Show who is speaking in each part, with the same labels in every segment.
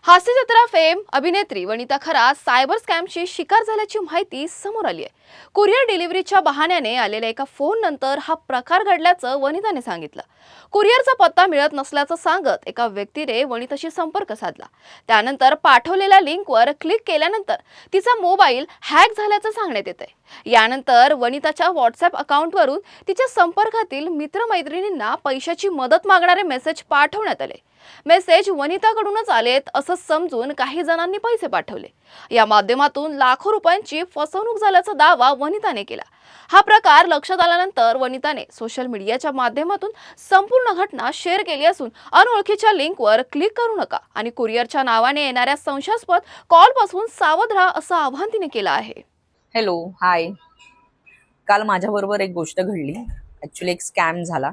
Speaker 1: हास्यजत्रा fame अभिनेत्री वनिता खरा cyber स्कॅमची शिकार झाल्याची माहिती समोर आली आहे. कुरिअर डिलिव्हरीच्या बहाण्याने आलेल्या एका फोन नंतर हा प्रकार घडल्याचं वनिताने सांगितलं. कुरिअरचा पत्ता मिळत नसल्याचं सांगत एका व्यक्तीने वनिताशी संपर्क साधला. त्यानंतर पाठवलेल्या लिंकवर क्लिक केल्यानंतर तिचा मोबाईल हॅक झाल्याचं सांगण्यात येतंय. यानंतर वनिताच्या व्हॉट्सअप अकाउंटवरून तिच्या संपर्कातील मित्रमैत्रिणींना पैशाची मदत मागणारे मेसेज पाठवण्यात आले. मेसेज वनिताकडूनच आलेत असं समजून काही जणांनी पैसे पाठवले. या माध्यमातून लाखो रुपयांची फसवणूक झाल्याचा दावा वनिताने केला. हा प्रकार लक्षात आल्यानंतर वनिताने सोशल मीडियाच्या माध्यमातून संपूर्ण घटना शेअर केली असून अनोळखीच्या लिंकवर क्लिक करू नका आणि कुरिअरच्या नावाने येणाऱ्या संशयास्पद कॉलपासून सावध राहा असं आवाहन तिने केलं आहे.
Speaker 2: हॅलो, हाय. काल माझ्याबरोबर एक गोष्ट घडली. ॲक्च्युली एक स्कॅम झाला.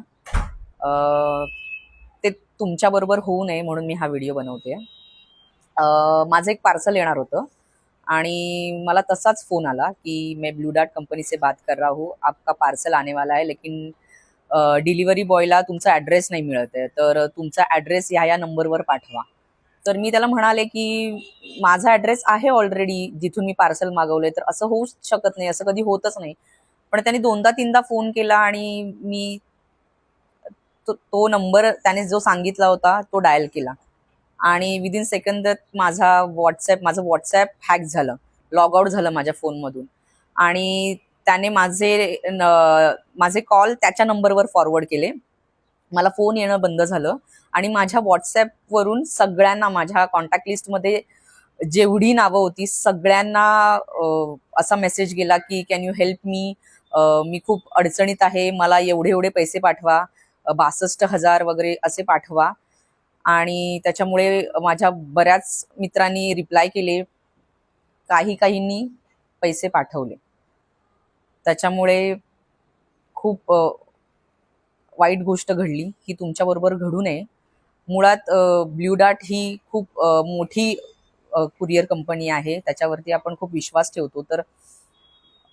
Speaker 2: ते तुमच्याबरोबर होऊ नये म्हणून मी हा व्हिडिओ बनवते. माझं एक पार्सल येणार होतं आणि मला तसाच फोन आला की मैं ब्लू डार्ट कंपनी से बात कर रहा हूँ, आपका पार्सल आने वाला है, लेकिन डिलिव्हरी बॉयला तुमचा ॲड्रेस नाही मिळत आहे, तर तुमचा ॲड्रेस ह्या नंबरवर पाठवा. तर मी त्याला म्हणाले की माझा ॲड्रेस आहे ऑलरेडी जिथून मी पार्सल मागवले, तर असं होऊच शकत नाही, असं कधी होतच नाही. पण त्यांनी 2दा-3दा फोन केला आणि मी तो नंबर त्याने जो सांगितला होता तो डायल केला आणि विदिन सेकंदात माझं व्हॉट्सॲप हॅक झालं, लॉग आउट झालं माझ्या फोनमधून आणि त्याने माझे कॉल त्याच्या नंबरवर फॉरवर्ड केले. मला फोन येणं बंद झालं आणि माझ्या व्हॉट्सॲपवरून सगळ्यांना, माझ्या कॉन्टॅक्ट लिस्टमध्ये जेवढी नावं होती सगळ्यांना असा मेसेज गेला की कॅन यू हेल्प मी, मी खूप अडचणीत आहे, मला एवढे एवढे पैसे पाठवा, 62,000 वगैरे असे पाठवा. आणि त्याच्यामुळे माझ्या बऱ्याच मित्रांनी रिप्लाय केले, काहींनी पैसे पाठवले. त्याच्यामुळे खूप वाईट गोष्ट घडली, ही तुमच्याबरोबर घडू नये. मुळात ब्लू डार्ट ही खूप मोठी कुरिअर कंपनी आहे, त्याच्यावरती आपण खूप विश्वास ठेवतो. तर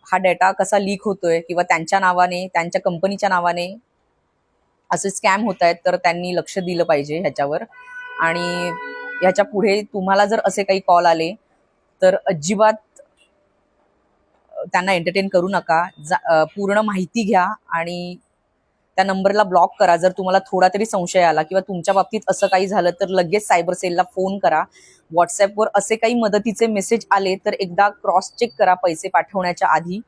Speaker 2: हा डेटा कसा लीक होतोय किंवा त्यांच्या नावाने, त्यांच्या कंपनीच्या नावाने असे स्कॅम होत आहेत, तर त्यांनी लक्ष दिलं पाहिजे ह्याच्यावर. आणि ह्याच्या पुढे तुम्हाला जर असे काही कॉल आले तर अजिबात त्यांना एंटरटेन करू नका. पूर्ण माहिती घ्या आणि त्या नंबरला ब्लॉक करा. जर तुम्हाला थोडा तरी संशय आला किंवा तुमच्या बाबतीत असं काही झालं तर लगेच सायबर सेलला फोन करा. व्हॉट्सॲपवर असे काही मदतीचे मेसेज आले तर एकदा क्रॉस चेक करा पैसे पाठवण्याच्या आधी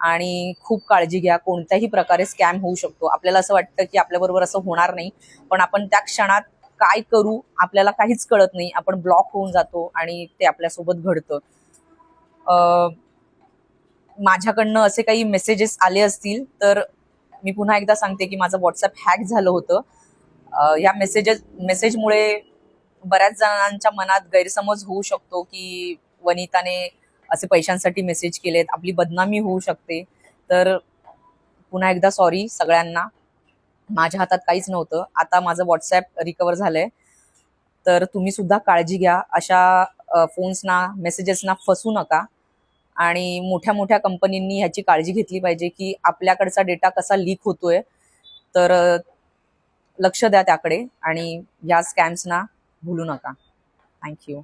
Speaker 2: आणि खूप काळजी घ्या. कोणत्याही प्रकारे स्कॅम होऊ शकतो. आपल्याला असं वाटतं की आपल्याबरोबर असं होणार नाही, पण आपण त्या क्षणात काय करू आपल्याला काहीच कळत नाही. आपण ब्लॉक होऊन जातो आणि ते आपल्यासोबत घडतं. माझ्याकडनं असे काही मेसेजेस आले असतील तर मी पुन्हा एकदा सांगते की माझं व्हॉट्सअप हॅक झालं होतं. या मेसेजमुळे बऱ्याच जणांच्या मनात गैरसमज होऊ शकतो की वनिताने असे पैशांसाठी मेसेज केलेत, आपली बदनामी होऊ शकते. तर पुन्हा एकदा सॉरी सगळ्यांना. माझ्या हातात काहीच नव्हतं. आता माझं व्हॉट्सॲप रिकवर झालंय, तर तुम्ही सुद्धा काळजी घ्या. अशा फोन्सना, मेसेजेसना फसू नका. आणि मोठ्या मोठ्या कंपनींनी ह्याची काळजी घेतली पाहिजे की आपल्याकडचा डेटा कसा लीक होतोय. तर लक्ष द्या त्याकडे आणि या स्कॅम्सना भूलू नका. थँक्यू.